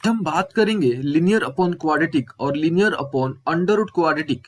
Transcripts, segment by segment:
हम बात करेंगे लिनियर अपॉन क्वाड्रेटिक और linear upon under root quadratic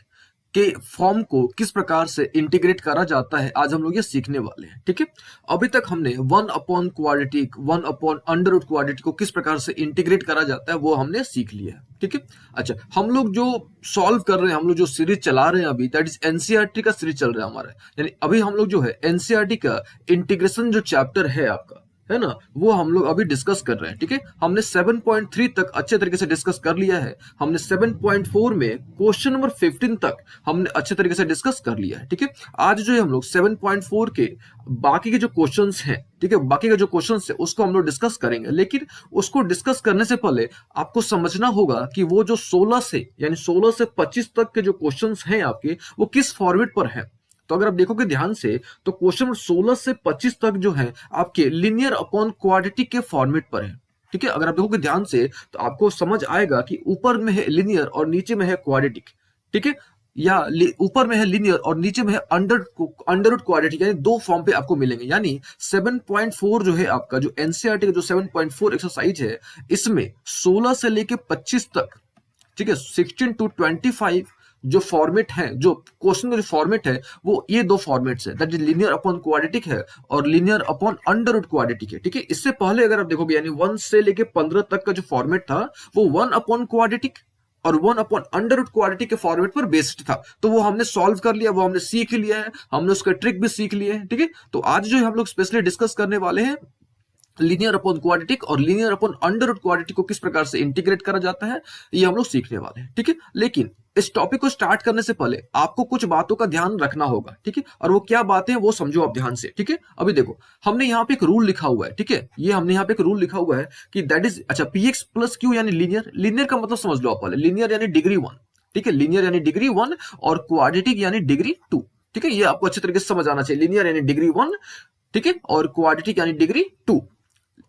के फॉर्म को किस प्रकार से इंटीग्रेट करा जाता है। आज हम लोग ये सीखने वाले हैं, ठीक है। अभी तक हमने one upon quadratic, one upon under root quadratic को किस प्रकार से इंटीग्रेट करा जाता है वो हमने सीख लिया है, ठीक है। अच्छा, हम लोग जो सॉल्व कर रहे हैं, हम लोग जो सीरीज चला रहे हैं अभी, दैट इज एनसीईआरटी का सीरीज चल रहा है हमारा। यानी अभी हम लोग जो है एनसीईआरटी का इंटीग्रेशन जो चैप्टर है आपका, है ना, वो हम लोग अभी डिस्कस कर रहे हैं, ठीक है। हमने 7.3 तक अच्छे तरीके से डिस्कस कर लिया है। हमने 7.4 में क्वेश्चन नंबर 15 तक हमने अच्छे तरीके से डिस्कस कर लिया है, ठीक है। आज जो है हम लोग 7.4 के बाकी के जो क्वेश्चंस हैं, ठीक है, बाकी के जो क्वेश्चंस है उसको हम लोग डिस्कस करेंगे। लेकिन उसको डिस्कस करने से पहले आपको समझना होगा कि वो जो 16 से यानी 16 से 25 तक के जो क्वेश्चंस हैं आपके, वो किस फॉर्मेट पर हैं। तो अगर आप देखोगे ध्यान से तो क्वेश्चन नंबर 16 से 25 तक जो है आपके लिनियर अपॉन क्वाड्रेटिक के फॉर्मेट पर है, ठीक है। अगर आप देखोगे ध्यान से तो आपको समझ आएगा कि ऊपर में है लिनियर और नीचे में है क्वाड्रेटिक, ठीक है। या ऊपर में है लिनियर और नीचे में है अंडर रूट क्वाड्रेटिक, यानी दो फॉर्म पे आपको मिलेंगे। यानी 7.4 जो है आपका, जो एनसीईआरटी का जो 7.4 एक्सरसाइज है, इसमें 16 से लेके 25 तक, ठीक है, 16 to 25 जो फॉर्मेट है, जो क्वेश्चन का जो फॉर्मेट है, वो ये दो फॉर्मेट्स है, that is linear upon quadratic है और linear upon under root quadratic है, ठीक है। इससे पहले अगर आप देखोगे यानी 1 से लेके 15 तक का जो फॉर्मेट था वो 1 अपॉन क्वाड्रेटिक और 1 अपॉन अंडर रूट क्वाड्रेटिक के फॉर्मेट पर बेस्ड था। तो वो हमने सॉल्व कर लिया, वो हमने सीख लिया है, हमने उसका ट्रिक भी सीख लिया है, ठीक है। तो आज जो हम लोग स्पेशली डिस्कस करने वाले हैं लीनियर अपॉन क्वाड्रेटिक और linear upon under root quadratic को किस प्रकार से इंटीग्रेट करा जाता है, ये हम लोग सीखने वाले हैं, ठीक है। लेकिन इस टॉपिक को स्टार्ट करने से पहले आपको कुछ बातों का ध्यान रखना होगा, ठीक है। और वो क्या बातें हैं वो समझो आप ध्यान से, ठीक है। अभी देखो, हमने यहाँ पे एक रूल लिखा हुआ है, ठीक है। ये हमने यहाँ पे एक रूल लिखा हुआ है कि दैट इज, अच्छा, पी एक्स प्लस क्यू यानी लीनियर। लीनियर का मतलब समझ लो आप पहले, लीनियर यानी डिग्री 1, ठीक है। लीनियर यानी डिग्री 1 और क्वाड्रेटिक यानी डिग्री 2, ठीक है। ये आपको अच्छे तरीके से समझ आना चाहिए। लीनियर यानी डिग्री 1, ठीक है, और क्वाड्रेटिक यानी डिग्री 2।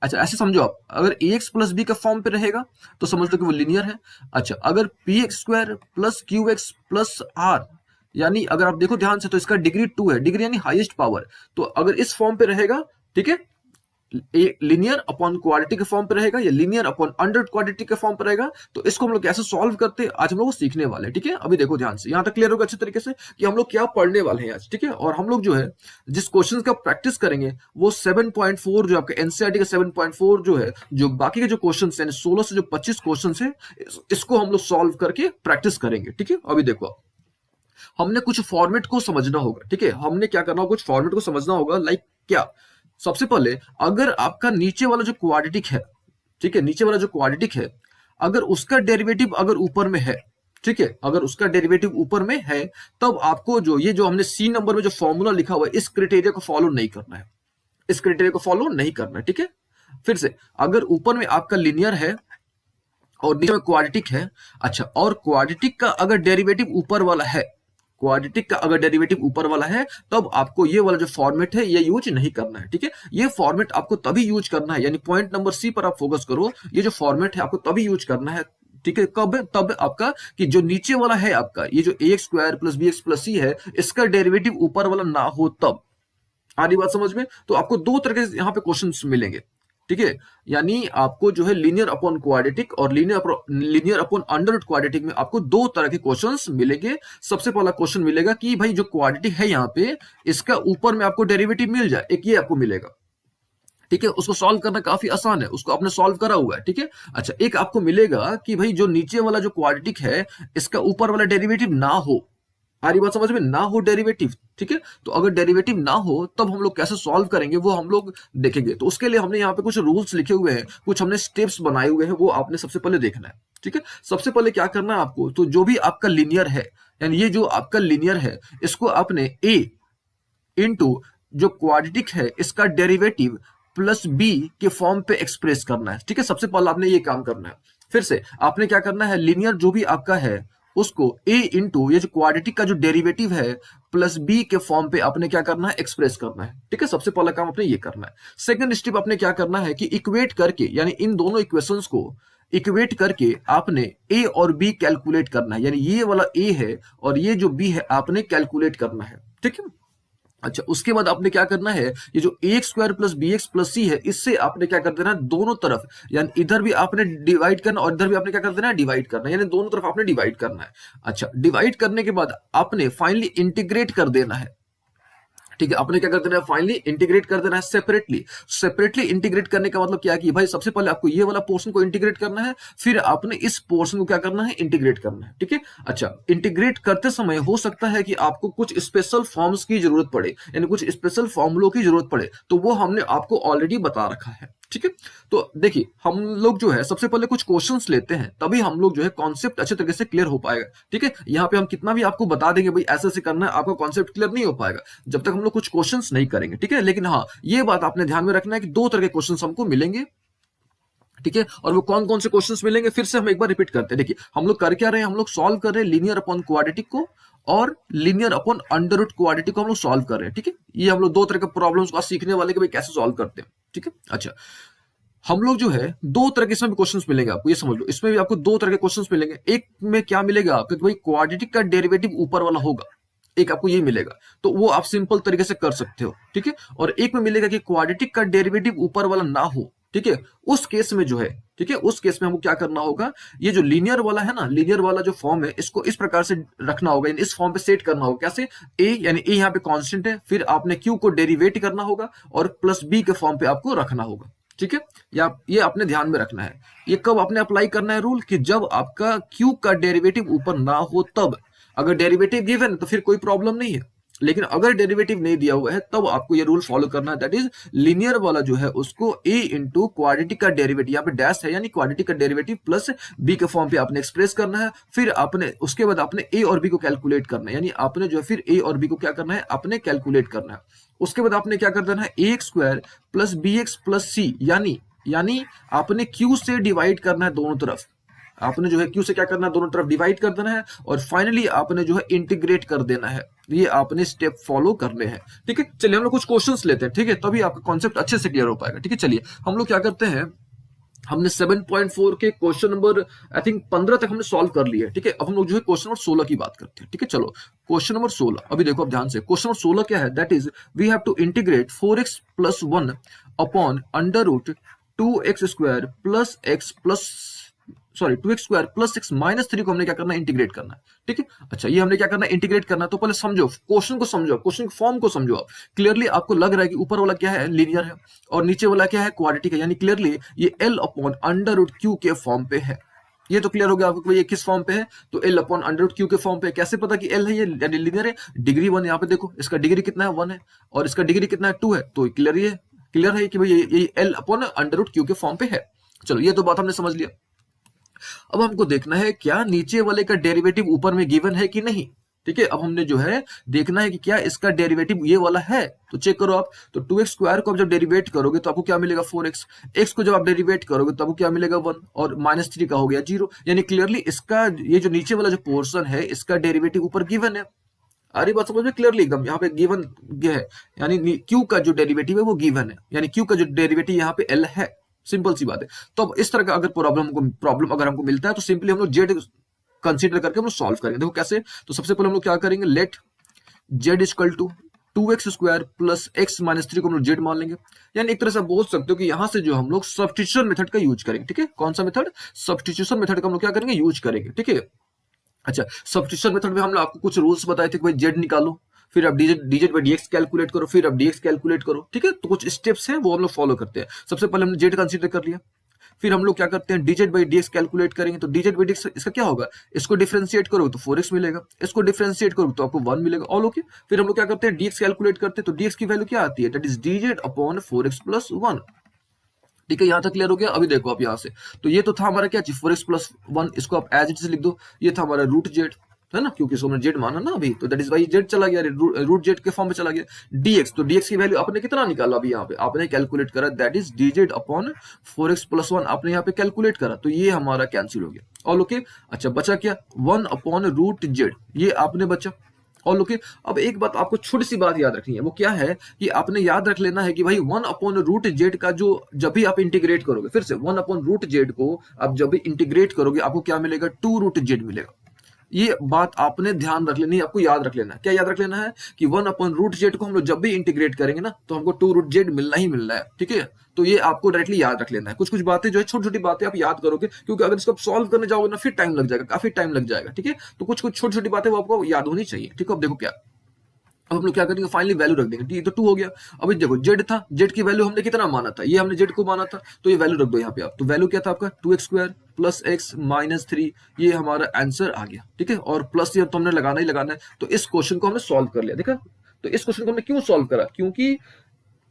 अच्छा, ऐसे समझो आप, अगर ए एक्स प्लस बी का फॉर्म पे रहेगा तो समझ लो कि वो लिनियर है। अच्छा, अगर P X square plus Q X plus R, यानी अगर आप देखो ध्यान से तो इसका डिग्री 2 है, डिग्री यानी हाईएस्ट पावर। तो अगर इस फॉर्म पे रहेगा, ठीक है, लिनियर अपॉन क्वाड्रेटिक के फॉर्म पे रहेगा या लिनियर अपॉन अंडर क्वाड्रेटिक के फॉर्म पे रहेगा, तो इसको हम लोग कैसे सॉल्व करते हैं आज हम लोग सीखने वाले हैं, ठीक है। अभी देखो ध्यान से, यहां तक क्लियर होगा अच्छे तरीके से कि हम लोग क्या पढ़ने वाले हैं आज, ठीक है। और हम लोग जो है जिस क्वेश्चन का प्रैक्टिस करेंगे वो 7.4 जो आपका एनसीईआरटी का 7.4 जो है, जो बाकी के जो क्वेश्चन है 16 से जो 25 क्वेश्चन है, इसको हम लोग सॉल्व करके प्रैक्टिस करेंगे, ठीक है। अभी देखो, हमने कुछ फॉर्मेट को समझना होगा, ठीक है। हमने क्या करना होगा, कुछ फॉर्मेट को समझना होगा। लाइक क्या, सबसे पहले अगर आपका नीचे वाला जो क्वाड्रेटिक है, ठीक है, नीचे वाला जो क्वाड्रेटिक है, अगर उसका डेरिवेटिव अगर ऊपर में है, ठीक है, अगर उसका डेरिवेटिव ऊपर में है, तब आपको जो ये जो हमने सी नंबर में जो फॉर्मूला लिखा हुआ है, इस क्राइटेरिया को फॉलो नहीं करना है, इस क्राइटेरिया को फॉलो नहीं करना है, ठीक है। फिर से, अगर ऊपर में आपका लिनियर है और नीचे में क्वाड्रेटिक है, अच्छा, और क्वाड्रेटिक का अगर डेरिवेटिव ऊपर वाला है, क्वाड्रेटिक का अगर डेरिवेटिव ऊपर वाला है, तब आपको ये वाला जो फॉर्मेट है ये यूज नहीं करना है, ठीक है। ये फॉर्मेट आपको तभी यूज करना है, यानी पॉइंट नंबर सी पर आप फोकस करो, ये जो फॉर्मेट है आपको तभी यूज करना है, ठीक है। कब, तब आपका कि जो नीचे वाला है आपका, ये जो A X square plus B X plus C है, इसका डेरिवेटिव ऊपर वाला ना हो तब। आ रही बात समझ में? तो आपको दो तरह के यहाँ पे क्वेश्चंस मिलेंगे, ठीक है। यानी आपको जो है लीनियर अपॉन क्वाड्रेटिक और लीनियर अपॉन अंडर क्वाड्रेटिक में आपको दो तरह के क्वेश्चंस मिलेंगे। सबसे पहला क्वेश्चन मिलेगा कि भाई जो क्वाड्रेटिक है यहाँ पे, इसका ऊपर में आपको डेरिवेटिव मिल जाए, एक ये आपको मिलेगा, ठीक है। उसको सॉल्व करना काफी आसान है, उसको आपने सॉल्व करा हुआ है, ठीक है। अच्छा, एक आपको मिलेगा कि भाई जो नीचे वाला जो क्वाड्रेटिक है, इसका ऊपर वाला डेरिवेटिव ना हो। हमारी बात समझ में, ना हो डेरिवेटिव, ठीक है। तो अगर डेरिवेटिव ना हो तब हम लोग कैसे सॉल्व करेंगे वो हम लोग देखेंगे। तो उसके लिए हमने यहाँ पे कुछ रूल्स लिखे हुए हैं, कुछ हमने स्टेप्स बनाए हुए हैं, वो आपने सबसे पहले देखना है, ठीक है। सबसे पहले क्या करना है आपको, तो जो भी आपका लीनियर है, यानी ये जो आपका लीनियर है, इसको आपने ए इंटू जो क्वाड्रेटिक है इसका डेरिवेटिव प्लस बी के फॉर्म पे एक्सप्रेस करना है, ठीक है। सबसे पहले आपने ये काम करना है। फिर से आपने क्या करना है, लीनियर जो भी आपका है उसको a इंटू ये जो क्वाड्रेटिक का जो डेरिवेटिव है प्लस b के फॉर्म पे आपने क्या करना है, एक्सप्रेस करना है, ठीक है। सबसे पहला काम आपने ये करना है। सेकंड स्टेप आपने क्या करना है कि इक्वेट करके, यानी इन दोनों इक्वेशंस को इक्वेट करके आपने a और b कैलकुलेट करना है, यानी ये वाला a है और ये जो b है आपने कैलकुलेट करना है, ठीक है। अच्छा, उसके बाद आपने क्या करना है, ये जो A X square plus B X plus C है, इससे आपने क्या कर देना है, दोनों तरफ, यानी इधर भी आपने डिवाइड करना और इधर भी आपने क्या कर देना है, डिवाइड करना है, यानी दोनों तरफ आपने डिवाइड करना है। अच्छा, डिवाइड करने के बाद आपने फाइनली इंटीग्रेट कर देना है। ठीक है, आपने क्या कर देना है, फाइनली इंटीग्रेट कर देना है सेपरेटली। सेपरेटली इंटीग्रेट करने का मतलब क्या है कि भाई सबसे पहले आपको ये वाला पोर्शन को इंटीग्रेट करना है, फिर आपने इस पोर्शन को क्या करना है, इंटीग्रेट करना है। ठीक है, अच्छा, इंटीग्रेट करते समय हो सकता है कि आपको कुछ स्पेशल फॉर्म्स की जरूरत पड़े, यानी कुछ स्पेशल फॉर्मुलों की जरूरत पड़े, तो वो हमने आपको ऑलरेडी बता रखा है। ठीक है, तो देखिए हम लोग जो है सबसे पहले कुछ क्वेश्चंस लेते हैं, तभी हम लोग जो है कॉन्सेप्ट अच्छे तरीके से क्लियर हो पाएगा। ठीक है, यहाँ पे हम कितना भी आपको बता देंगे भाई ऐसे ऐसे करना है, आपका कॉन्सेप्ट क्लियर नहीं हो पाएगा जब तक हम लोग कुछ क्वेश्चंस नहीं करेंगे। ठीक है, लेकिन हाँ, ये बात आपने ध्यान में रखना है कि दो तरह के क्वेश्चंस हमको मिलेंगे। ठीक है, और वो कौन कौन से क्वेश्चंस मिलेंगे, फिर से हम एक बार रिपीट करते हैं। देखिए हम लोग कर क्या रहे हैं, हम लोग सॉल्व कर रहे हैं लीनियर अपॉन क्वाड्रेटिक को और linear upon under root quadratic को हम लोग सॉल्व कर रहे हैं। ठीक है, ये हम लोग दो तरह के प्रॉब्लम्स को सीखने वाले के भाई कैसे सॉल्व करते हैं। ठीक है, अच्छा, हम लोग जो है दो तरह के इसमें भी क्वेश्चंस मिलेंगे आपको, ये समझ लो, इसमें भी आपको दो तरह के क्वेश्चंस मिलेंगे। एक में क्या मिलेगा आपको कि भाई क्वाड्रेटिक का डेरिवेटिव ऊपर वाला होगा, एक आपको ये मिलेगा, तो वो आप सिंपल तरीके से कर सकते हो। ठीक है, और एक में मिलेगा कि क्वाड्रेटिक का डेरिवेटिव ऊपर वाला ना हो। ठीक है, उस केस में जो है, ठीक है, उस केस में हमको क्या करना होगा, ये जो लीनियर वाला है ना, लीनियर वाला जो फॉर्म है, इसको इस प्रकार से रखना होगा, यानी इस फॉर्म पे सेट करना होगा। कैसे, ए यानी ए यहाँ पे कांस्टेंट है, फिर आपने क्यू को डेरिवेट करना होगा और प्लस बी के फॉर्म पे आपको रखना होगा। ठीक है, या ये अपने ध्यान में रखना है। ये कब आपने अप्लाई करना है रूल, कि जब आपका क्यू का डेरिवेटिव ऊपर ना हो तब। अगर डेरिवेटिव गिवन है तो फिर कोई प्रॉब्लम नहीं है, लेकिन अगर डेरिवेटिव नहीं दिया हुआ है तब आपको ये रूल फॉलो करना है। दैट इज लीनियर वाला जो है उसको ए इंटू क्वाड्रेटिक का डेरिवेटिव, यहाँ पे डैश है यानी क्वाड्रेटिक का डेरिवेटिव प्लस बी के फॉर्म पे आपने एक्सप्रेस करना है। फिर आपने उसके बाद आपने ए और बी को कैलकुलेट करना है, यानी आपने जो है फिर ए और बी को क्या करना है, आपने कैलकुलेट करना है। उसके बाद आपने क्या कर देना है, A X square plus B X plus C, यानी आपने क्यू से डिवाइड करना है दोनों तरफ। आपने जो है क्यू से क्या करना है, दोनों तरफ डिवाइड कर देना है, और फाइनली आपने जो है इंटीग्रेट कर देना है। ये आपने स्टेप फॉलो करने हैं। ठीक है, चलिए हम लोग कुछ क्वेश्चंस लेते हैं। ठीक है, तभी आपका कॉन्सेप्ट अच्छे से क्लियर हो पाएगा। ठीक है, चलिए हम लोग क्या करते हैं, हमने 7.4 के क्वेश्चन नंबर आई थिंक 15 तक हमने सॉल्व कर लिया है। ठीक है, अब हम लोग जो है क्वेश्चन नंबर 16 की बात करते हैं। ठीक है, चलो क्वेश्चन नंबर 16, अभी देखो अब ध्यान से, क्वेश्चन नंबर 16 क्या है, that is we have to integrate 4x plus 1 upon under root 2x square plus x plus 2x square plus 6 minus 3 को हमने क्या करना है, इंटीग्रेट करना है। ठीक है, अच्छा, ये हमने क्या करना है, इंटीग्रेट करना है। तो पहले समझो क्वेश्चन को, समझो क्वेश्चन फॉर्म को, समझो आप क्लियरली। आपको लग रहा है कि ऊपर वाला क्या है, लीनियर है, और नीचे वाला क्या है, क्वाड्रेटिक है, यानी क्लियरली ये L upon under root Q के फॉर्म पे है। ये तो क्लियर हो गया आपको, ये किस फॉर्म पे है, तो L upon under root Q के फॉर्म पे। कैसे पता कि एल है ये, यानी लीनियर है, डिग्री 1, यहाँ पे देखो इसका डिग्री कितना है, 1 है, और इसका डिग्री कितना है, 2 है, तो क्लियर है कि भाई ये L upon under root Q के फॉर्म पे है। चलो ये तो बात हमने समझ लिया। अब हमको देखना है क्या नीचे वाले का डेरिवेटिव ऊपर में गिवन है कि नहीं। ठीक है, अब हमने जो है देखना है कि क्या इसका डेरिवेटिव ये वाला है, तो चेक करो आप। तो 2x स्क्वायर को आप जब डेरिवेट करोगे तो आपको क्या मिलेगा, 4x। x को जब आप डेरिवेट करोगे तो आपको क्या मिलेगा, 1, और -3 का हो गया 0, यानी क्लियरली इसका ये जो नीचे वाला जो पोर्शन है इसका डेरिवेटिव ऊपर गिवन है। अरे बात समझ में क्लियरली एकदम, यहाँ पे गिवन है, यानी क्यू का जो डेरिवेटिव है वो गिवन है, यानी क्यू का जो डेरिवेटिव यहाँ पे एल है। सिंपल सी बात है। तो अब इस तरह का अगर प्रॉब्लम अगर हमको मिलता है तो सिंपली हम लोग जेड कंसीडर करके हम लोग सॉल्व करेंगे। देखो कैसे, तो सबसे पहले हम लोग क्या करेंगे, let Z equal to 2x square plus x minus 3 को हम लोग जेड मान लेंगे। यानी एक तरह से बोल सकते हो कि यहां से जो हम लोग सब्स्टिट्यूशन मेथड का यूज करेंगे। ठीक है, कौन सा मेथड, सब्स्टिट्यूशन मेथड का हम लोग क्या करेंगे, यूज करेंगे। ठीक है, अच्छा, सब्स्टिट्यूशन मेथड में हम लोग आपको कुछ रूल्स बताए थे कि भाई जेड निकालो, फिर आप डीजेड बाई डीएक्स कैलकुलेट करो, फिर आप डीएक्स कैलकुलेट करो। ठीक है, तो कुछ स्टेप्स हैं वो हम लोग फॉलो करते हैं। सबसे पहले हमने जेड कंसीडर कर लिया, फिर हम लोग क्या करते हैं, डीजेड बाई डीएक्स कैलकुलेट करेंगे। तो डीजेड बाई डीएक्स इसका क्या होगा, इसको डिफरेंशिएट करोगे तो 4x मिलेगा, इसको डिफरेंशिएट करोगे तो आपको 1 मिलेगा, ऑल ओके। फिर हम लोग क्या करते हैं, डीएक्स कैलकुलेट करते हैं, तो डीएक्स की वैल्यू क्या आती है, that is DZ upon 4x plus 1। ठीक है, यहां तक क्लियर हो गया। अभी देखो आप यहां से, तो ये तो था हमारा क्या, 4x प्लस 1, इसको आप एज इट इज लिख दो, ये था हमारा रूट जेड, है ना, क्योंकि इसको हमने जेड माना ना अभी, तो दैट इज वाई जेड चला गया, रूट जेड के फॉर्म में चला गया। डीएक्स, तो डीएक्स की वैल्यू आपने कितना निकाला, अभी यहाँ पे आपने कैलकुलेट करा, that is DZ upon 4x plus 1 आपने यहाँ पे कैलकुलेट करा, तो ये हमारा कैंसिल हो गया, ऑल ओके। अच्छा, बचा क्या, 1 अपॉन रूट जेड, ये आपने बचा, ऑल ओके। अब एक बात आपको छोटी सी बात याद रखनी है, वो क्या है कि आपने याद रख लेना है कि भाई 1 अपॉन रूट जेड का जो जब भी आप इंटीग्रेट करोगे, फिर से 1 अपॉन रूट जेड को आप जब भी इंटीग्रेट करोगे आपको क्या मिलेगा, 2 रूट जेड मिलेगा। ये बात आपने ध्यान रख लेनी है, आपको याद रख लेना है। क्या याद रख लेना है कि 1/√z को हम लोग जब भी इंटीग्रेट करेंगे ना तो हमको 2√z मिलना ही मिलना है, ठीक है। तो ये आपको डायरेक्टली याद रख लेना है। कुछ कुछ बातें जो है छोटी छोटी बातें आप याद करोगे, क्योंकि अगर इसको आप सॉल्व करने जाओगे ना फिर टाइम लग जाएगा, काफी टाइम लग जाएगा, ठीक है। तो कुछ कुछ छोटी छोटी बातें वो आपको याद होनी चाहिए, ठीक है। अब देखो क्या, अब हम लोग क्या करेंगे, फाइनली वैल्यू रख देंगे, तो 2 हो गया। अभी देखो जेड था, जेड की वैल्यू हमने कितना माना था, ये हमने जेड को माना था, तो ये वैल्यू रख दो यहाँ पे आप। तो वैल्यू क्या था आपका 2x² प्लस x माइनस 3, ये हमारा आंसर आ गया, ठीक है। और प्लस ये तो हमने लगाना ही लगाना है। तो इस क्वेश्चन को हमने सॉल्व कर लिया, देखा। तो इस क्वेश्चन को हमने क्यों सॉल्व करा, क्योंकि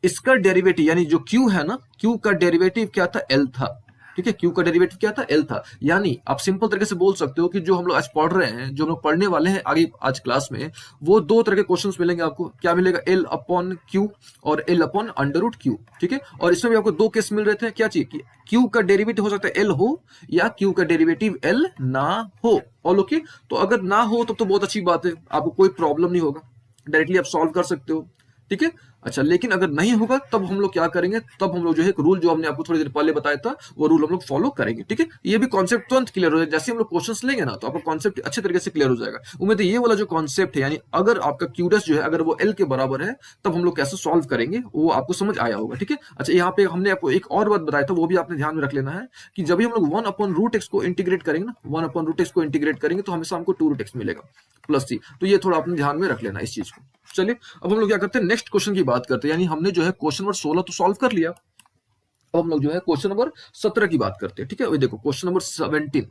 इसका डेरिवेटिव यानी जो क्यू है ना, क्यू का डेरिवेटिव क्या था, एल था, ठीक है। क्यू का डेरिवेटिव क्या था, एल था। यानी आप सिंपल तरीके से बोल सकते हो कि जो हम लोग आज पढ़ रहे हैं, जो हम लोग पढ़ने वाले हैं आगे आज क्लास में, वो दो तरह के क्वेश्चंस मिलेंगे आपको। क्या मिलेगा, एल अपॉन क्यू और L upon under root Q, ठीक है। और इसमें भी आपको दो केस मिल रहे थे, क्या चाहिए कि क्यू का डेरिवेटिव हो सकता है एल हो या क्यू का डेरिवेटिव एल ना हो। All okay. तो अगर ना हो तब तो बहुत अच्छी बात है, आपको कोई प्रॉब्लम नहीं होगा, डायरेक्टली आप सॉल्व कर सकते हो, ठीक है। अच्छा, लेकिन अगर नहीं होगा तब हम लोग क्या करेंगे, तब हम लोग जो है एक रूल जो हमने आपको थोड़ी देर पहले बताया था वो रूल हम लोग फॉलो करेंगे, ठीक है। ये भी कॉन्सेप्ट तुरंत क्लियर हो जाएगा, जैसे हम लोग क्वेश्चंस लेंगे ना तो आपका कॉन्सेप्ट अच्छे तरीके से क्लियर हो जाएगा। उम्मीद है ये वाला जो कॉन्सेप्ट है, यानी अगर आपका क्यूडस जो है अगर वो एल के बराबर है तब हम लोग कैसे सॉल्व करेंगे वो आपको समझ आया होगा, ठीक है। अच्छा, यहाँ पे हमने आपको एक और बात बताया था, वो भी आपने ध्यान में रख लेना है कि जब भी हम लोग 1/√x को इंटीग्रेट करेंगे ना, 1/√x को इंटीग्रेट करेंगे तो हमेशा हमको 2√x मिलेगा प्लस c। तो ये थोड़ा अपने ध्यान में रख लेना इस चीज को। चलिए अब हम लोग क्या करते हैं, नेक्स्ट क्वेश्चन की बात करते हैं। यानी हमने जो है क्वेश्चन नंबर 16 तो सॉल्व कर लिया, अब हम लोग जो है क्वेश्चन नंबर 17 की बात करते हैं, ठीक है। अभी देखो क्वेश्चन नंबर 17।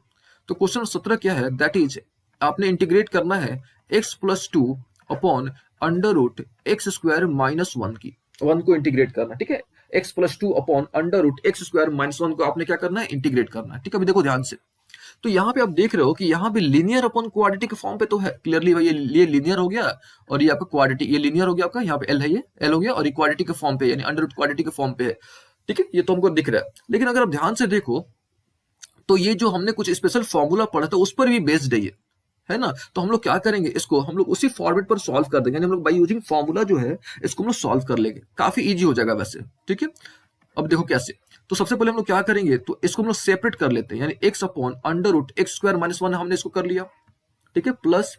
तो क्वेश्चन नंबर 17 क्या है, दैट इज आपने इंटीग्रेट करना है x+2 upon under root x² minus 1 की, 1 को इंटीग्रेट करना, ठीक है। x+2 upon under root x² minus 1 को आपने क्या करना है, इंटीग्रेट करना है, ठीक है। अभी देखो ध्यान से, तो यहाँ पे आप देख रहे हो कि यहाँ पे लीनियर अपॉन क्वाड्रेटिक के फॉर्म पे तो है क्लियरली भाई, ये लीनियर हो गया और ये आपका क्वाड्रेटिक, ये लीनियर हो गया आपका, यहाँ पे एल है, ये एल हो गया और ये क्वाड्रेटिक के फॉर्म पे यानी अंडर रूट क्वाड्रेटिक के फॉर्म पे है, ठीक है। ये तो हमको दिख रहा है। लेकिन अगर आप ध्यान से देखो तो ये जो हमने कुछ स्पेशल फॉर्मूला पढ़ा था उस पर भी बेस्ड है ना। तो हम लोग क्या करेंगे, इसको हम लोग उसी फॉर्मेट पर सॉल्व कर देंगे, यानी हम लोग बाय यूजिंग फॉर्मूला जो है इसको हम लोग सॉल्व कर लेंगे, काफी इजी हो जाएगा वैसे, ठीक है। अब देखो कैसे, तो सबसे पहले हम लोग क्या करेंगे, तो इसको हम लोग सेपरेट कर लेते हैं, यानी x upon under root x² minus 1 हमने इसको कर लिया, ठीक है, plus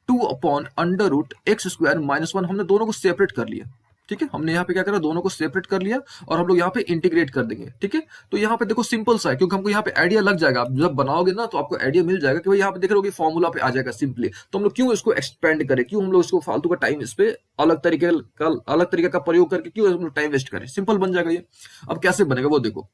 2 upon under root x² minus 1 हमने दोनों को सेपरेट कर लिया, ठीक है। हमने यहाँ पे क्या करा, दोनों को सेपरेट कर लिया और हम लोग यहाँ पे इंटीग्रेट कर देंगे, ठीक है। तो यहाँ पे देखो सिंपल सा है, क्योंकि हमको यहाँ पे आइडिया लग जाएगा, आप जब बनाओगे ना तो आपको आइडिया मिल जाएगा कि भाई यहाँ पे देख रहे हो कि फॉर्मूला पे आ जाएगा सिंपली। तो हम लोग क्यों इसको एक्सपेंड करें, क्यों हम लोग इसको फालतू का टाइम इस पे अलग तरीके का प्रयोग करके क्यों हम लोग टाइम वेस्ट करें, सिंपल बन जाएगा ये। अब कैसे बनेगा वो देखो,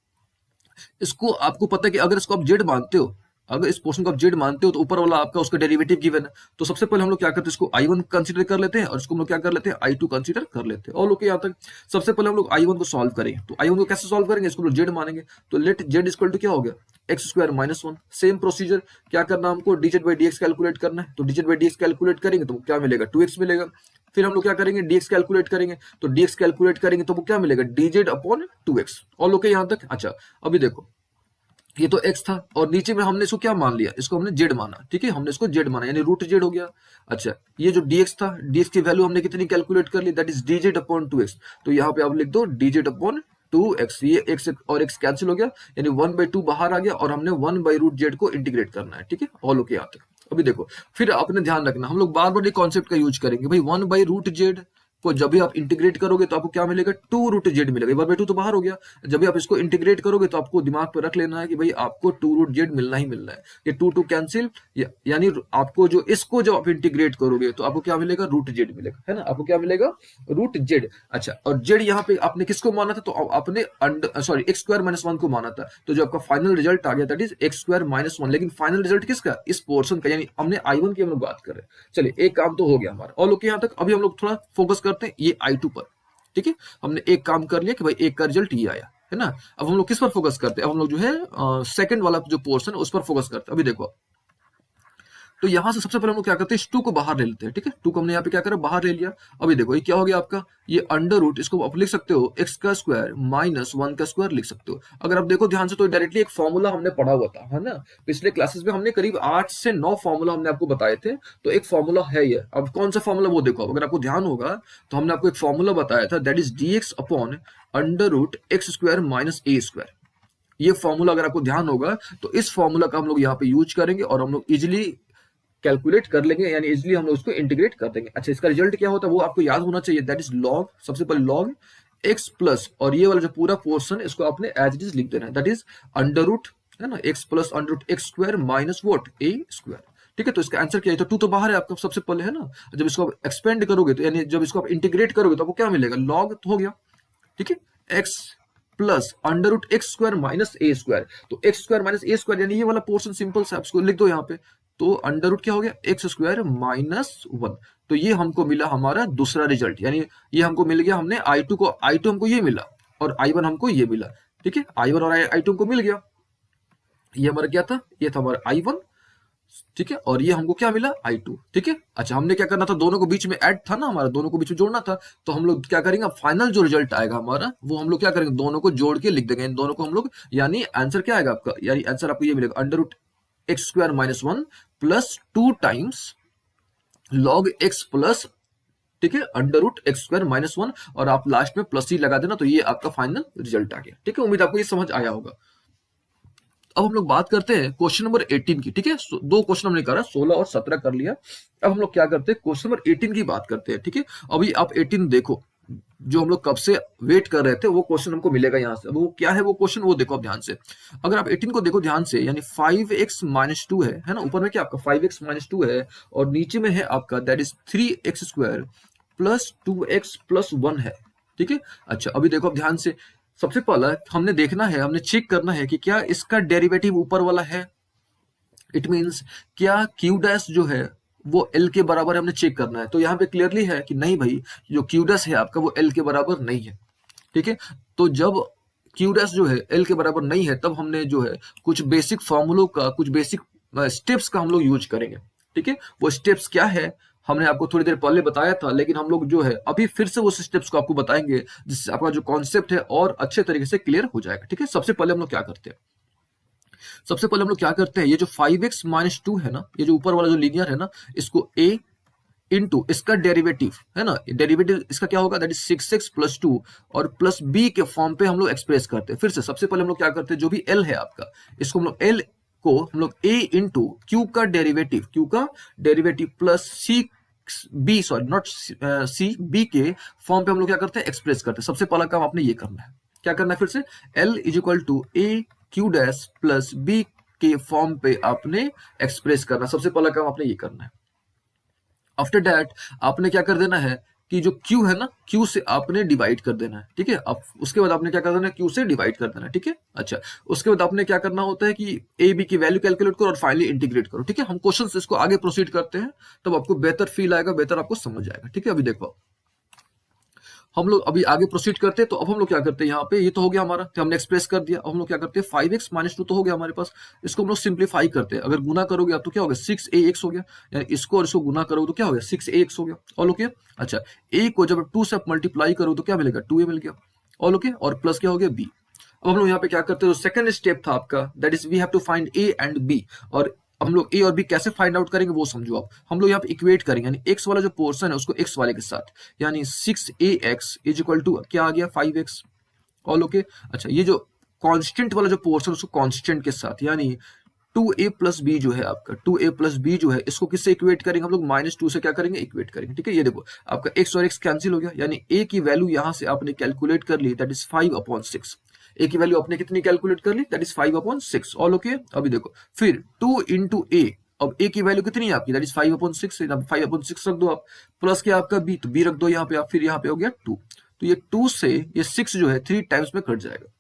इसको आपको पता है कि अगर इसको आप जेड मानते हो, अगर इस पोर्शन को आप जेड मानते हो तो ऊपर वाला आपका उसका डेरिवेटिव गिवन है। तो सबसे पहले हम लोग क्या करते हैं, इसको I1 कंसीडर कर लेते हैं और इसको हम लोग क्या कर लेते हैं, I2 कंसीडर कर लेते हैं। और लोग यहाँ तक सबसे पहले हम लोग I1 को सॉल्व करेंगे। तो I1 को कैसे सॉल्व करेंगे, इसको लोग जेड मानेंगे, तो लेट जेड इक्वल टू क्या हो गया, x² माइनस 1। सेम प्रोसीजर, क्या करना हमको, dz बाई dx कैलकुलेट करना है। तो dz बाई dx कैलकुलेट करेंगे तो क्या मिलेगा, 2x मिलेगा। फिर हम लोग क्या करेंगे, dx कैलकुलेट करेंगे, तो dx कैलकुलेट करेंगे तो वो क्या मिलेगा, dz अपॉन 2x। और लोग यहाँ तक। अच्छा, अभी देखो ये तो x था और नीचे में हमने इसको क्या मान लिया, इसको हमने z माना, ठीक है, हमने इसको z माना यानी रूट z हो गया। अच्छा, ये जो dx था, dx की वैल्यू हमने कितनी कैलकुलेट कर ली, that is dz upon 2x। तो यहाँ पे आप लिख दो dz अपॉन 2x, ये x और x कैंसिल हो गया, यानी 1/2 बाहर आ गया और हमने 1/√z को इंटीग्रेट करना है, ठीक है। ऑल ओके यहाँ तक। अभी देखो, फिर आपने ध्यान रखना, हम लोग बार बार ये कॉन्सेप्ट का यूज करेंगे भाई, 1/√z को जब भी आप इंटीग्रेट करोगे तो आपको क्या मिलेगा, 2√z मिलेगा। 1/2 तो बाहर हो गया, जब भी आप इसको इंटीग्रेट करोगे तो आपको दिमाग पर रख लेना है कि भाई आपको 2√z मिलना ही मिलना है। ये 2 कैंसिल, यानी आपको जो इसको जब आप इंटीग्रेट करोगे तो आपको क्या मिलेगा, √z मिलेगा, है ना, आपको क्या मिलेगा, √z। अच्छा, और z यहाँ पे आपने किसको माना था, तो आपने x² माइनस 1 को माना था। तो जो आपका फाइनल रिजल्ट आ गया दैट इज x² माइनस 1। लेकिन फाइनल रिजल्ट किसका, इस पोर्शन का, यानी हमने I1 की हम लोग बात कर रहे हैं। चलिए एक काम तो हो गया हमारा, और लोग यहाँ तक। अभी हम लोग थोड़ा फोकस करते हैं ये I2 पर, ठीक है। हमने एक काम कर लिया कि भाई एक का रिजल्ट ये आया, है ना। अब हम लोग किस पर फोकस करते हैं, अब हम लोग जो है सेकंड वाला जो पोर्शन है उस पर फोकस करते हैं। अभी देखो, तो यहां से सबसे पहले हम लोग क्या करते हैं, इस 2 को बाहर ले लेते हैं, ठीक है। 2 को हमने यहाँ पे क्या करा, बाहर ले लिया। अभी देखो ये क्या हो गया आपका, ये अंडर रूट, इसको आप लिख सकते हो x का स्क्वायर माइनस 1 का स्क्वायर लिख सकते हो। अगर आप देखो ध्यान से तो डायरेक्टली एक फॉर्मूला हमने पढ़ा हुआ था, है ना। पिछले क्लासेस में हमने करीब 8 से 9 फॉर्मूला हमने आपको बताए थे, तो एक फॉर्मूला है ये। अब कौन सा फॉर्मूला वो देखो, अगर आपको ध्यान होगा तो हमने आपको एक फॉर्मूला बताया था, that is dx upon under root x² minus a²। ये फॉर्मूला अगर आपको ध्यान होगा तो इस फॉर्मूला का हम लोग यहाँ पे यूज करेंगे और हम लोग इजिली कैलकुलेट कर लेंगे, यानी इजिली हम लोग उसको इंटीग्रेट कर देंगे। अच्छा, इसका रिजल्ट क्या होता है वो आपको याद होना चाहिए, दैट इज लॉग, सबसे पहले लॉग एक्स प्लस, और ये वाला जो पूरा पोर्शन इसको आपने एज इट इज लिख देना है, दैट इज अंडर रूट, है ना, X plus under root X square minus what A square. ठीक है, तो इसका आंसर क्या है, तो टू तो बाहर है आपका सबसे पहले, है ना। जब इसको आप एक्सपेंड करोगे तो यानी जब इसको आप इंटीग्रेट करोगे तो आपको क्या मिलेगा, लॉग तो हो गया, ठीक है, X plus under root X square minus A square, तो X square minus A square यानी ये वाला पोर्शन सिंपल सा इसको लिख दो यहाँ पे, तो अंडर रूट क्या हो गया, एक्स स्क्वायर माइनस वन। तो ये हमको मिला हमारा दूसरा रिजल्ट, यानी ये हमको मिल गया, हमने आई टू को, आई टू हमको ये मिला और आई वन हमको ये मिला। ठीक है, आई वन और आई टू हमको मिल गया, ये हमारा क्या था, ये था हमारा आई वन, ठीक है, और ये हमको क्या मिला, आई टू। ठीक है, अच्छा हमने क्या करना था, दोनों को बीच में ऐड था ना हमारा, दोनों को बीच में जोड़ना था, तो हम लोग क्या करेंगे, फाइनल जो रिजल्ट आएगा हमारा वो हम लोग क्या करेंगे, दोनों को जोड़ के लिख देंगे, इन दोनों को हम लोग, यानी आंसर क्या आएगा आपका, यानी आंसर आपको ये मिलेगा under root X square minus one plus two times log X plus, ठीक है, under root X square minus one, और आप लास्ट में प्लस ही लगा देना, तो ये आपका फाइनल रिजल्ट आ गया। ठीक है, उम्मीद आपको ये समझ आया होगा। अब हम लोग बात करते हैं क्वेश्चन नंबर 18 की। ठीक है, दो क्वेश्चन हमने करा, 16 और 17 कर लिया। अब हम लोग क्या करते हैं, क्वेश्चन नंबर 18 की बात करते हैं। ठीक है, अभी आप 18 देखो, जो हम लोग कब से वेट कर रहे थे वो क्वेश्चन हमको मिलेगा यहाँ से। अब वो क्या है वो क्वेश्चन, वो देखो आप ध्यान से। अगर आप 18 को देखो ध्यान से, यानी 5x माइनस टू है ना, ऊपर में क्या आपका 5x माइनस टू है, और नीचे में है आपका that is 3x square plus 2x plus 1 है। ठीक है, अच्छा अभी देखो आप ध्यान से, सबसे पहला हमने देखना है, हमने चेक करना है कि क्या इसका डेरिवेटिव ऊपर वाला है। इट मींस क्या क्यू डैश जो है वो एल के बराबर है, हमने चेक करना है। तो यहाँ पे क्लियरली है कि नहीं भाई, जो क्यू डैश है आपका वो एल के बराबर नहीं है। ठीक है, तो जब क्यू डैश जो है एल के बराबर नहीं है, तब हमने जो है कुछ बेसिक फॉर्मूलों का, कुछ बेसिक स्टेप्स का हम लोग यूज करेंगे। ठीक है, वो स्टेप्स क्या है हमने आपको थोड़ी देर पहले बताया था, लेकिन हम लोग जो है अभी फिर से वो स्टेप्स को आपको बताएंगे, जिससे आपका जो कॉन्सेप्ट है और अच्छे तरीके से क्लियर हो जाएगा। ठीक है, सबसे पहले हम लोग क्या करते हैं, सबसे पहले हम लोग क्या करते हैं, ये जो 5x माइनस टू है ना, ये जो ऊपर वाला जो लीनियर है ना, इसको a इंटू इसका डेरिवेटिव है ना, डेरिवेटिव इसका क्या होगा, that is 6x plus two और प्लस b के फॉर्म पे हम लोग एक्सप्रेस करते हैं। फिर से सबसे पहले हम लोग क्या करते हैं, जो भी l है आपका, इसको हम लोग l को हम लोग a इंटू क्यू का derivative plus c b, sorry not c, b के फॉर्म पे हम लोग क्या करते हैं, एक्सप्रेस करते हैं। सबसे पहला काम आपने ये करना है, क्या करना है, फिर से l is equal to a Q dash plus b के फॉर्म पे आपने एक्सप्रेस करना, सबसे पहला काम आपने ये करना है। आफ्टर दैट आपने क्या कर देना है कि जो q है ना, q से आपने डिवाइड कर देना है। ठीक है, अब उसके बाद आपने क्या कर देना है, q से डिवाइड कर देना है। ठीक है, अच्छा उसके बाद आपने क्या करना होता है कि a b की वैल्यू कैलकुलेट करो और फाइनली इंटीग्रेट करो। ठीक है, हम क्वेश्चन इसको आगे प्रोसीड करते हैं, तब आपको बेहतर फील आएगा, बेहतर आपको समझ आएगा। ठीक है, अभी देखो हम लोग अभी आगे प्रोसीड करते हैं, तो अब हम लोग क्या करते हैं, यहाँ पे ये तो हो गया हमारा, तो हमने एक्सप्रेस कर दिया। अब हम लोग क्या करते हैं, 5x माइनस टू तो हो गया हमारे पास, इसको हम लोग सिंप्लीफाई करते हैं। अगर गुना करोगे आप तो क्या होगा, 6ax हो गया, यानी इसको और इसको गुना करोगे तो क्या हो गया, 6ax हो गया। ऑल ओके, अच्छा a को जब 2 से आप मल्टीप्लाई करो तो क्या मिलेगा, 2a मिल गया। ऑल ओके, और प्लस क्या हो गया, b। अब हम लोग यहाँ पे क्या करते हैं, सेकंड स्टेप था आपका, that is we have to find a and b, और हम लोग ए और बी कैसे फाइंड आउट करेंगे वो समझो आप। हम लोग यहाँ पे इक्वेट करेंगे, यानी एक्स वाला जो पोर्शन है उसको एक्स वाले के साथ, यानी 6ax इज इक्वल टू क्या आ गया, 5x। ऑल ओके, अच्छा ये जो कांस्टेंट वाला जो पोर्शन उसको कांस्टेंट के साथ, यानी 2a प्लस बी जो है आपका, 2a प्लस बी जो है इसको किससे इक्वेट करेंगे हम लोग, -2 से क्या करेंगे, इक्वेट करेंगे। ठीक है, ये देखो आपका x और x कैंसिल हो गया, यानी a की वैल्यू यहाँ से आपने कैलकुलेट कर ली, दैट इज 5/6। ए की वैल्यू आपने कितनी कैलकुलेट कर ली, दैट इज 5/6। ऑल ओके, अभी देखो फिर 2 इंटू ए, अब ए की वैल्यू कितनी है आपकी, दैट इज 5/6, 5/6 रख दो आप, प्लस क्या आपका बी, तो बी रख दो यहाँ पे आप, फिर यहाँ पे हो गया 2, तो ये 2 से ये 6 जो है 3 टाइम्स में कट जाएगा,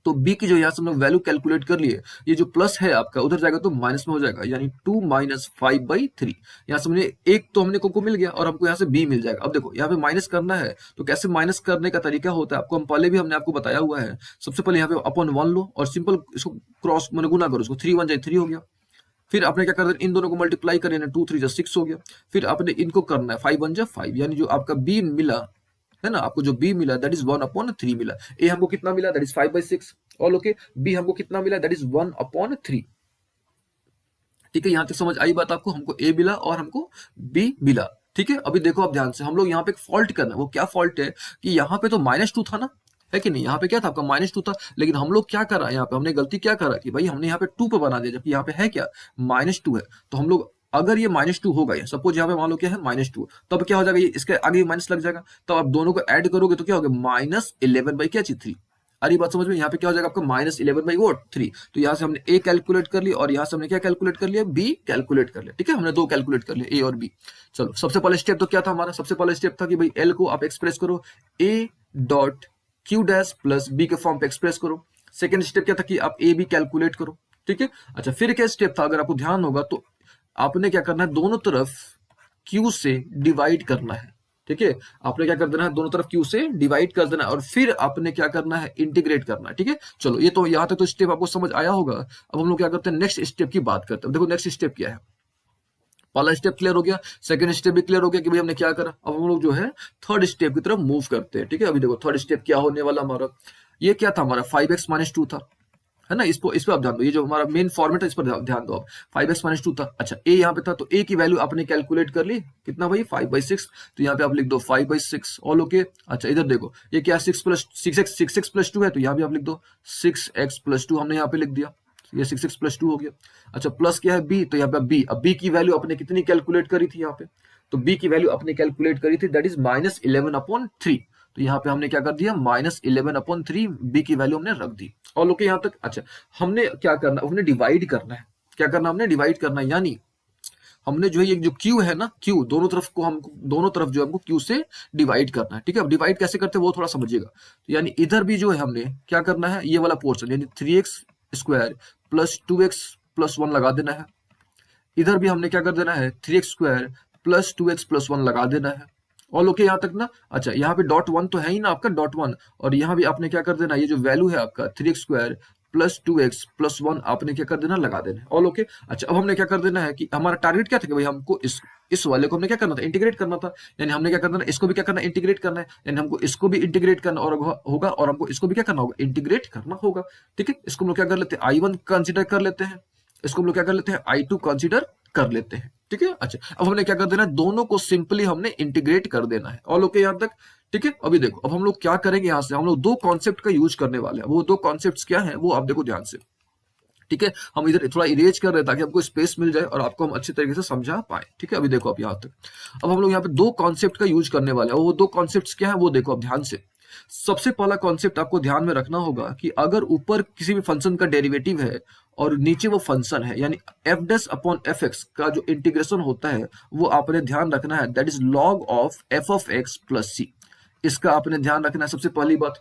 तो b की जो यहाँ से हम लोग वैल्यू कैलकुलेट कर लिए, ये जो प्लस है आपका उधर जाएगा तो माइनस में हो जाएगा, यानी 2 माइनस 5/3। यहाँ से हमने एक तो हमने को मिल गया और हमको यहाँ से b मिल जाएगा। अब देखो यहाँ पे माइनस करना है, तो कैसे माइनस करने का तरीका होता है आपको हम पहले भी हमने आपको बताया हुआ है। सबसे पहले यहाँ पे अपॉन 1 लो और सिंपल इसको क्रॉस मैंने गुना करो, इसको 3 1 जाए 3 हो गया। फिर आपने क्या करना है, इन दोनों को मल्टीप्लाई करना है, 2 3 6 हो गया। फिर आपने इनको करना है 5 1 जा 5, यानी जो आपका b मिला है ना, आपको जो b मिला दैट इज 1/3 मिला। a हमको कितना मिला, that is 5/6। All okay, b हमको कितना मिला, दैट इज 1/3। ठीक है, यहां तक समझ आई बात आपको, हमको a मिला और हमको b मिला। ठीक है, अभी देखो आप ध्यान से, हम लोग यहाँ पे एक फॉल्ट करना है। वो क्या फॉल्ट है कि यहाँ पे तो -2 था ना, है कि नहीं, यहाँ पे क्या था आपका -2 था, लेकिन हम लोग क्या करा यहाँ पे, हमने गलती क्या करा कि भाई हमने यहाँ पे 2 पे बना दिया, जबकि यहाँ पे है क्या, -2 है। तो हम लोग अगर ये -2 होगा, ये सपोज यहाँ पे मान लो क्या है -2, तब क्या हो जाएगा, ये इसके आगे माइनस लग जाएगा, तब आप दोनों को ऐड करोगे तो क्या होगा, -11 बाई क्या चीज 3। अरे बात समझ में, यहाँ पे क्या हो जाएगा आपका -11 बाई वो 3। तो यहाँ से हमने ए कैलकुलेट कर लिया और यहाँ से हमने क्या कैलकुलेट कर लिया, बी कैलकुलेट कर लिया। ठीक है, हमने दो कैलकुलेट कर लिया, ए और बी। चलो सबसे पहले स्टेप तो क्या था हमारा, सबसे पहला स्टेप था कि भाई एल को आप एक्सप्रेस करो A dot Q dash plus B के फॉर्म पे एक्सप्रेस करो। सेकेंड स्टेप क्या था कि आप ए बी कैलकुलेट करो। ठीक है, अच्छा फिर क्या स्टेप था, अगर आपको ध्यान होगा तो आपने क्या करना है, दोनों तरफ Q से डिवाइड करना है। ठीक है, आपने क्या कर देना है, दोनों तरफ Q से डिवाइड कर देना है और फिर आपने क्या करना है, इंटीग्रेट करना है। ठीक है, चलो ये तो यहां तक तो स्टेप आपको समझ आया होगा। अब हम लोग क्या करते हैं, नेक्स्ट स्टेप की बात करते हैं। देखो नेक्स्ट स्टेप क्या है, पहला स्टेप क्लियर हो गया, सेकंड स्टेप भी क्लियर हो गया कि भाई हमने क्या करा। अब हम लोग जो है थर्ड स्टेप की तरफ मूव करते हैं। ठीक है, अभी देखो थर्ड स्टेप क्या होने वाला हमारा, ये क्या था हमारा 5x-2 था, है ना। इस पे आप ध्यान दो, ये जो हमारा मेन फॉर्मेट है इस पर ध्यान दो आप। 5x-2 था, अच्छा ए यहाँ पे था तो ए की वैल्यू आपने कैलकुलेट कर ली, कितना भाई 5/6, तो यहाँ पे आप लिख दो 5/6 ऑल ओके। अच्छा इधर देखो ये क्या 6x+2 है, तो यहाँ भी आप लिख दो 6x+2, हमने यहाँ पे लिख दिया, ये 6x+2 हो गया। अच्छा प्लस क्या है बी, तो यहाँ पे बी, अब बी की वैल्यू आपने कितनी कैलकुलेट करी थी यहाँ पे, तो बी की वैल्यू आपने कैलकुलेट करी थी दैट इज -11/3। तो यहाँ पे हमने क्या कर दिया, -11/3 बी की वैल्यू हमने रख दी। और लोग यहाँ तक, अच्छा हमने क्या करना, हमने डिवाइड करना है। क्या करना, हमने डिवाइड करना है, यानी हमने जो है ये जो क्यू है ना, क्यू दोनों तरफ को हमको, दोनों तरफ जो हमको क्यू से डिवाइड करना है। ठीक है, अब डिवाइड कैसे करते हैं वो थोड़ा समझिएगा। तो यानी इधर भी जो है हमने क्या करना है, ये वाला पोर्शन यानी 3x² प्लस 2x+1 लगा देना है। इधर भी हमने क्या कर देना है, 3x² प्लस 2x+1 लगा देना है। और लोग यहाँ तक ना, अच्छा यहाँ पे .1 तो है ही ना आपका .1, और यहाँ भी आपने क्या कर देना, ये जो वैल्यू है आपका 3x² प्लस 2x+1 आपने क्या कर देना, लगा देना। और ओके, अच्छा अब हमने क्या कर देना है कि हमारा टारगेट क्या था कि भाई हमको इस वाले को हमने क्या करना था, इंटीग्रेट करना था। यानी हमने क्या करना है, इसको भी क्या करना है, इंटीग्रेट करना है। यानी हमको इसको भी इंटीग्रेट करना और होगा, और हमको इसको भी क्या करना होगा, इंटीग्रेट करना होगा। ठीक है, इसको हम लोग क्या कर लेते हैं, I1 कंसिडर कर लेते हैं, इसको हम लोग क्या कर लेते हैं, I2 कंसिडर कर लेते हैं। ठीक है, अच्छा अब हमने क्या कर देना है, दोनों को सिंपली हमने इंटीग्रेट कर देना है। और लोग यहाँ तक ठीक है। अभी देखो अब हम लोग क्या करेंगे, यहां से हम लोग दो कॉन्सेप्ट का यूज करने वाले हैं। वो दो कॉन्सेप्ट्स क्या हैं वो आप देखो ध्यान से। ठीक है, हम इधर थोड़ा इरेज कर रहे हैं ताकि हमको स्पेस मिल जाए और आपको हम अच्छी तरीके से समझा पाए। ठीक है, अभी देखो अब यहाँ तक, अब हम लोग यहाँ पे दो कॉन्सेप्ट का यूज करने वाले हैं। वो दो कॉन्सेप्ट्स क्या है वो देखो अब ध्यान से। सबसे पहला कॉन्सेप्ट आपको ध्यान में रखना होगा कि अगर ऊपर किसी भी फंक्शन का डेरिवेटिव है और नीचे वो फंक्शन है, यानी f'/f(x) का जो इंटीग्रेशन होता है वो आपने ध्यान रखना है, that is log of f(x) + c। इसका आपने ध्यान रखना है, सबसे पहली बात।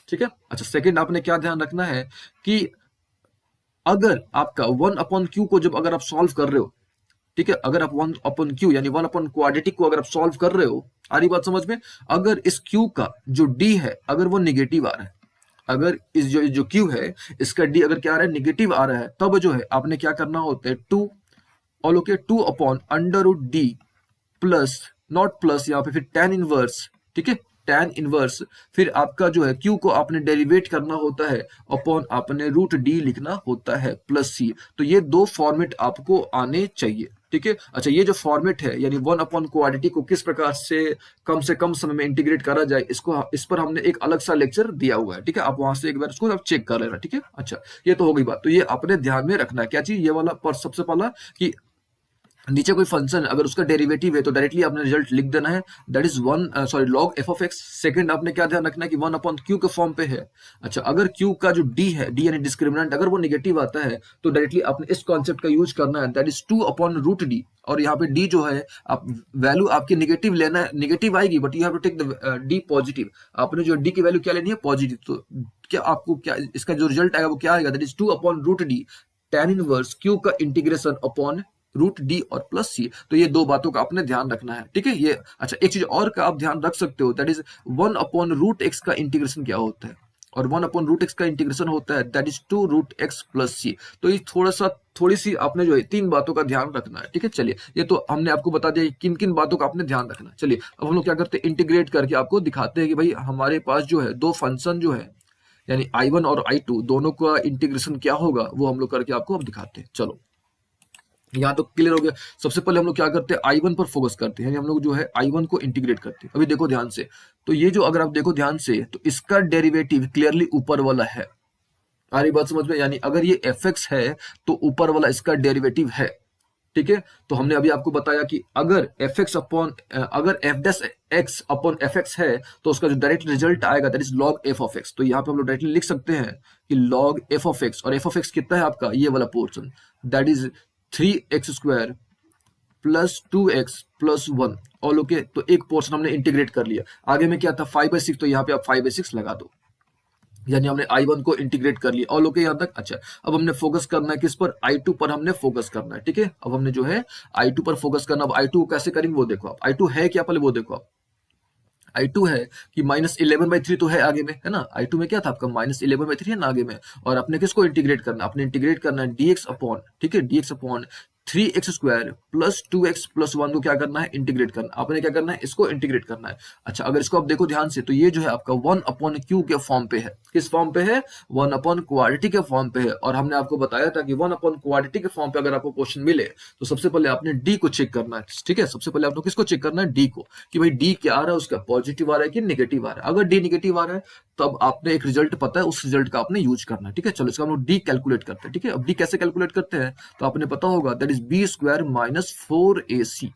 ठीक है, अच्छा सेकंड आपने क्या ध्यान रखना है कि अगर आपका 1/q को जब अगर आप सॉल्व कर रहे हो, ठीक है, अगर आप 1/q यानी 1/क्वाड्रेटिक को अगर आप सॉल्व कर रहे हो, आ रही बात समझ में, अगर इस q का जो d है अगर वो निगेटिव आ रहा है, अगर इस जो q है इसका d अगर क्या आ रहा है, निगेटिव आ रहा है, तब जो है आपने क्या करना होता है 2 और okay 2/√d plus not plus यहाँ पे फिर tan इनवर्स। ठीक है, tan इनवर्स, फिर आपका जो है q को आपने डेरिवेट करना होता है अपॉन आपने √d लिखना होता है प्लस c। तो ये दो फॉर्मेट आपको आने चाहिए। ठीक है, अच्छा ये जो फॉर्मेट है यानी 1/क्वाड्रेटिक को किस प्रकार से कम समय में इंटीग्रेट करा जाए, इस पर हमने एक अलग सा लेक्चर दिया हुआ है। ठीक है, आप वहां से एक बार इसको आप चेक कर लेना। ठीक है, अच्छा ये तो हो गई बात, तो ये आपने ध्यान में रखना है क्या चीज, ये वाला पर सबसे पहला कि नीचे कोई फंक्शन अगर उसका डेरिवेटिव है तो डायरेक्टली आपने रिजल्ट लिख देना है, that is log f(x). Second आपने क्या ध्यान रखना है कि 1/q के फॉर्म पे है। अच्छा अगर q का जो d है, d यानी डिस्क्रिमिनेंट, अगर वो निगेटिव आता है तो डायरेक्टली आपने इस कॉन्सेप्ट का यूज करना है, दैट इज 2/√d। और यहाँ पे d जो है आप वैल्यू आपकी निगेटिव लेना है, निगेटिव आएगी but you have to take the d positive. आपने जो d की वैल्यू क्या लेनी है, पॉजिटिव। तो क्या आपको क्या इसका जो रिजल्ट आएगा वो क्या आएगा, that is 2/√d tan inverse q का इंटीग्रेशन अपॉन √d और प्लस c। तो ये दो बातों का आपने ध्यान रखना है। ठीक है, ये अच्छा एक चीज और का आप ध्यान रख सकते हो, दैट इज 1/√x का इंटीग्रेशन क्या होता है, और 1/√x का इंटीग्रेशन होता है दैट इज 2√x + c। तो ये थोड़ी सी आपने जो है तीन बातों का ध्यान रखना है। ठीक है, चलिए ये तो हमने आपको बता दिया किन किन बातों का आपने ध्यान रखना है। चलिए अब हम लोग क्या करते हैं, इंटीग्रेट करके आपको दिखाते हैं कि भाई हमारे पास जो है दो फंक्शन जो है यानी I1 और I2 दोनों का इंटीग्रेशन क्या होगा वो हम लोग करके आपको अब दिखाते हैं। चलो यहाँ तो क्लियर हो गया। सबसे पहले हम लोग क्या करते हैं, I1 पर फोकस करते हैं, यानी हम लोग जो है I1 को इंटीग्रेट करते हैं। अभी देखो ध्यान से, तो ये जो अगर आप देखो ध्यान से तो इसका डेरिवेटिव क्लियरली ऊपर वाला है। आ रही बात समझ में, यानी अगर ये f(x) है तो ऊपर वाला इसका डेरिवेटिव है। ठीक है। तो हमने अभी आपको बताया कि अगर F dash x upon F x है तो उसका जो डायरेक्ट रिजल्ट आएगा that is log F of x. तो यहाँ पे हम लोग डायरेक्टली लिख सकते हैं कि लॉग एफ ऑफ एक्स, और एफ ऑफ एक्स कितना है आपका, ये वाला portion, that is 3x² plus 2x+1 all okay. तो एक पोर्शन हमने इंटीग्रेट कर लिया। आगे में क्या था 5/6, तो यहाँ पे आप 5/6 लगा दो, यानी हमने I1 को इंटीग्रेट कर लिया ऑल ओके यहाँ तक। अच्छा, अब हमने फोकस करना है किस पर, I2 पर हमने फोकस करना है। ठीक है, अब हमने जो है I2 पर फोकस करना। अब I2 को कैसे करेंगे वो देखो आप, I2 है क्या पहले वो देखो आप। I2 है कि -11/3 तो है आगे में, है ना। I2 में क्या था आपका -11/3 है ना आगे में। और अपने किसको इंटीग्रेट करना, अपने इंटीग्रेट करना है dx अपॉन, ठीक है, dx upon 3x² plus 2x+1 को क्या करना है, इंटीग्रेट करना। आपने क्या करना है, इसको इंटीग्रेट करना है। अच्छा, अगर इसको आप देखो ध्यान से तो ये जो है आपका 1/q के फॉर्म पे है। किस फॉर्म पे है, 1/क्वाड्रेटिक के फॉर्म पे है। और हमने आपको बताया था कि 1/क्वाड्रेटिक के फॉर्म पे अगर आपको क्वेश्चन मिले तो सबसे पहले आपने डी को चेक करना है। ठीक है, सबसे पहले आपको किसको चेक करना है, डी को, कि भाई डी क्या आ रहा है, उसका पॉजिटिव आ रहा है कि नेगेटिव आ रहा है। अगर डी नेगेटिव आ रहा है तब आपने एक रिजल्ट पता है, उस रिजल्ट का आपने यूज करना है। ठीक है, चलो इसका हम लोग डी कैलकुलेट करते हैं। ठीक है, अब डी कैसे कैलकुलेट करते हैं तो आपने पता होगा, दैट इज b² - 4ac।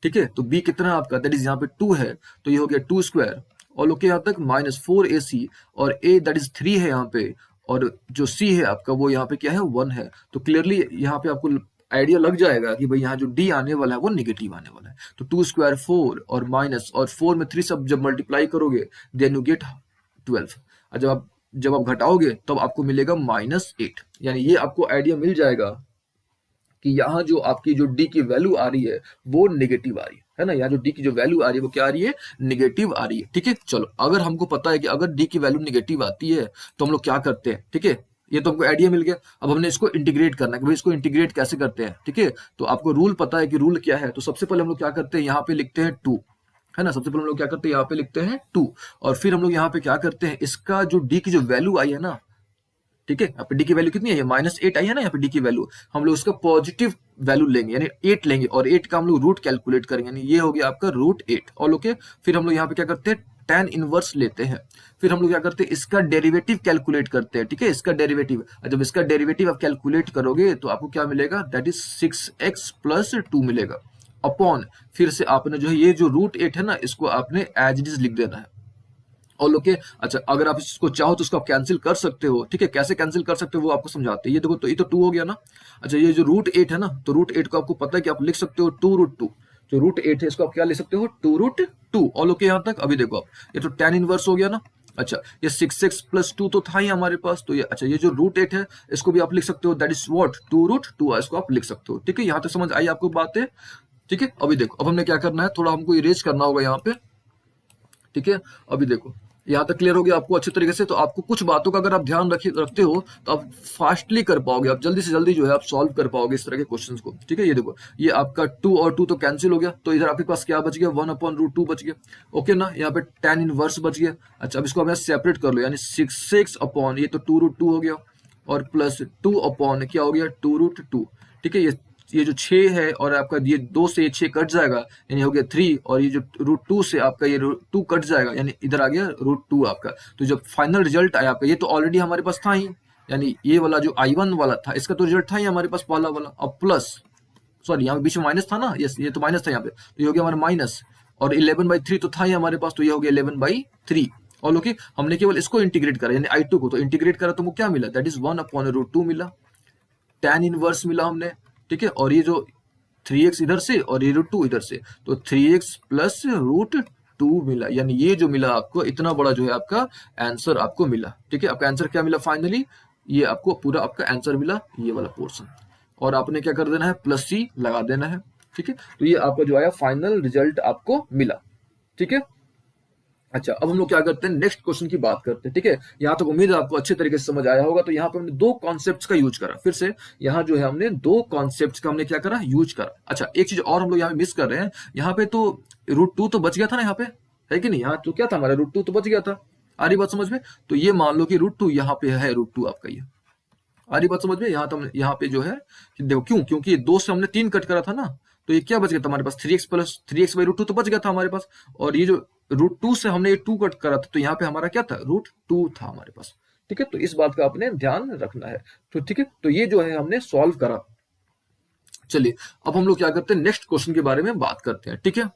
ठीक है, तो b कितना है आपका, दैट इज यहाँ पे 2 है, तो ये हो गया 2² और लोग यहाँ तक -4ac, और a दैट इज 3 है यहाँ पे, और जो c है आपका वो यहाँ पे क्या है, 1 है। तो क्लियरली यहाँ पे आपको आइडिया लग जाएगा कि भाई यहाँ जो d आने वाला है वो नेगेटिव आने वाला है। तो 2² 4 और माइनस, और 4 में 3 सब जब मल्टीप्लाई करोगे देन यू गेट 12। और जब आप घटाओगे तब आपको मिलेगा -8। यानी ये आपको आइडिया मिल जाएगा कि यहाँ जो आपकी जो डी की वैल्यू आ रही है वो नेगेटिव आ रही है ना। यहाँ जो डी की जो वैल्यू आ रही है वो क्या आ रही है, नेगेटिव आ रही है। ठीक है, चलो अगर हमको पता है कि अगर डी की वैल्यू नेगेटिव आती है तो हम लोग क्या करते हैं। ठीक है, ये तो हमको आइडिया मिल गया। अब हमने इसको इंटीग्रेट करना है कि भाई इसको इंटीग्रेट कैसे करते हैं। ठीक है, तो आपको रूल पता है कि रूल क्या है। तो सबसे पहले हम लोग क्या करते हैं, यहाँ पे लिखते हैं 2, है ना। सबसे पहले हम लोग क्या करते हैं, यहाँ पे लिखते हैं 2, और फिर हम लोग यहाँ पे क्या करते हैं, इसका जो डी की जो वैल्यू आई है ना, ठीक है, यहाँ पे डी की वैल्यू कितनी है, -8 आई है ना यहाँ पे डी की वैल्यू, हम लोग उसका पॉजिटिव वैल्यू लेंगे यानी 8 लेंगे, और 8 का हम लोग रूट कैलकुलेट करेंगे, यानी ये हो गया आपका √8 और ओके। फिर हम लोग यहाँ पे क्या करते हैं, tan इनवर्स लेते हैं। फिर हम लोग क्या करते हैं, इसका डेरिवेटिव कैलकुलेट करते हैं। ठीक है, इसका डेरिवेटिव, जब इसका डेरिवेटिव आप कैलकुलेट करोगे तो आपको क्या मिलेगा, दैट इज 6x+2 मिलेगा अपॉन, फिर से आपने जो है ये जो √8 है ना इसको आपने एज इट इज लिख देना है और ओके। अच्छा, अगर आप इसको चाहो तो इसको आप कैंसिल कर सकते हो। ठीक है, कैसे कैंसिल कर सकते हो वो आपको समझाते हैं। ये देखो, तो ये तो 2 हो गया ना। अच्छा, ये जो √8 है ना, तो √8 को आपको पता है कि आप लिख सकते हो 2√2। जो √8 है इसको आप क्या लिख सकते हो, 2√2 और ओके यहाँ तक। अभी देखो आप, ये तो tan इनवर्स हो गया ना। अच्छा, ये 6x+2 तो था ही हमारे पास, तो ये अच्छा ये जो √8 है इसको भी आप लिख सकते हो, दैट इज व्हाट 2√2, इसको आप लिख सकते हो। ठीक है, यहाँ तक समझ आई आपको बातें। ठीक है, अभी देखो, अब हमने क्या करना है, थोड़ा हमको इरेज करना होगा यहाँ पे। ठीक है, अभी देखो यहाँ तक क्लियर हो गया आपको अच्छे तरीके से। तो आपको कुछ बातों का अगर आप ध्यान रखते हो तो आप फास्टली कर पाओगे, आप जल्दी से जल्दी जो है आप सॉल्व कर पाओगे इस तरह के क्वेश्चंस को। ठीक है, ये देखो, ये आपका 2 और 2 तो कैंसिल हो गया, तो इधर आपके पास क्या बच गया, 1/√2 बच गया। ओके ना, यहाँ पे tan इनवर्स बच गया। अच्छा, अब इसको हमें सेपरेट कर लो, यानी 6 अपॉन ये तो 2√2 हो गया, और प्लस 2 अपॉन क्या हो गया, 2√2। ठीक है, ये जो 6 है और आपका ये 2 से 6 कट जाएगा यानी हो गया 3, और ये जो √2 से आपका ये √2 कट जाएगा यानी इधर आ गया √2 आपका। तो जब फाइनल रिजल्ट आया आपका, ये तो ऑलरेडी हमारे पास था ही, यानी ये वाला जो I1 वाला था इसका तो रिजल्ट था ही हमारे पास पहला वाला। अब प्लस, सॉरी यहाँ बीच में माइनस था ना, यस ये तो माइनस था यहाँ पे, तो ये हो गया हमारा माइनस, और 11/3 तो था ही हमारे पास, तो ये हो गया 11/3 और ओके। हमने केवल इसको इंटीग्रेट करा यानी I2 को, तो इंटीग्रेट करा तो वो क्या मिला, दैट इज 1/√2 मिला, tan इनवर्स मिला हमने। ठीक है, और ये जो 3x इधर से और ये √2 इधर से, तो 3x प्लस √2 मिला, यानी ये जो मिला आपको इतना बड़ा जो है आपका आंसर आपको मिला। ठीक है, आपका आंसर क्या मिला फाइनली, ये आपको पूरा आपका आंसर मिला, ये वाला पोर्शन, और आपने क्या कर देना है, +C लगा देना है। ठीक है, तो ये आपका जो आया फाइनल रिजल्ट आपको मिला। ठीक है, अच्छा, अब हम लोग क्या करते हैं, नेक्स्ट क्वेश्चन की बात करते हैं। ठीक है, यहाँ तक उम्मीद है आपको अच्छे तरीके से समझ आया होगा। तो यहाँ पे हमने 2 कॉन्सेप्ट्स का यूज करा, फिर से यहाँ जो है हमने 2 कॉन्सेप्ट्स का हमने क्या करा, यूज करा। अच्छा, एक चीज और हम लोग यहाँ पे मिस कर रहे हैं, यहाँ पे तो √2 तो बच गया था ना यहाँ पे, है कि नहीं, यहाँ तो क्या था हमारा √2 तो बच गया था। आ रही बात समझ में, तो ये मान लो कि √2 यहाँ पे है, √2 आपका ये आ रही बात समझ में। यहाँ तो यहाँ पे जो है देखो, क्योंकि ये 2 से हमने 3 कट करा था ना, तो ये क्या बच गया था हमारे पास, 3x तो बच गया था हमारे पास, और ये जो √2 से हमने ये 2 कट करा था, तो यहाँ पे हमारा क्या था, √2 था हमारे पास। ठीक है, तो इस बात का आपने ध्यान रखना है। तो ठीक है, तो ये जो है हमने सॉल्व करा। चलिए अब हम लोग क्या करते हैं, नेक्स्ट क्वेश्चन के बारे में बात करते हैं, ठीक है।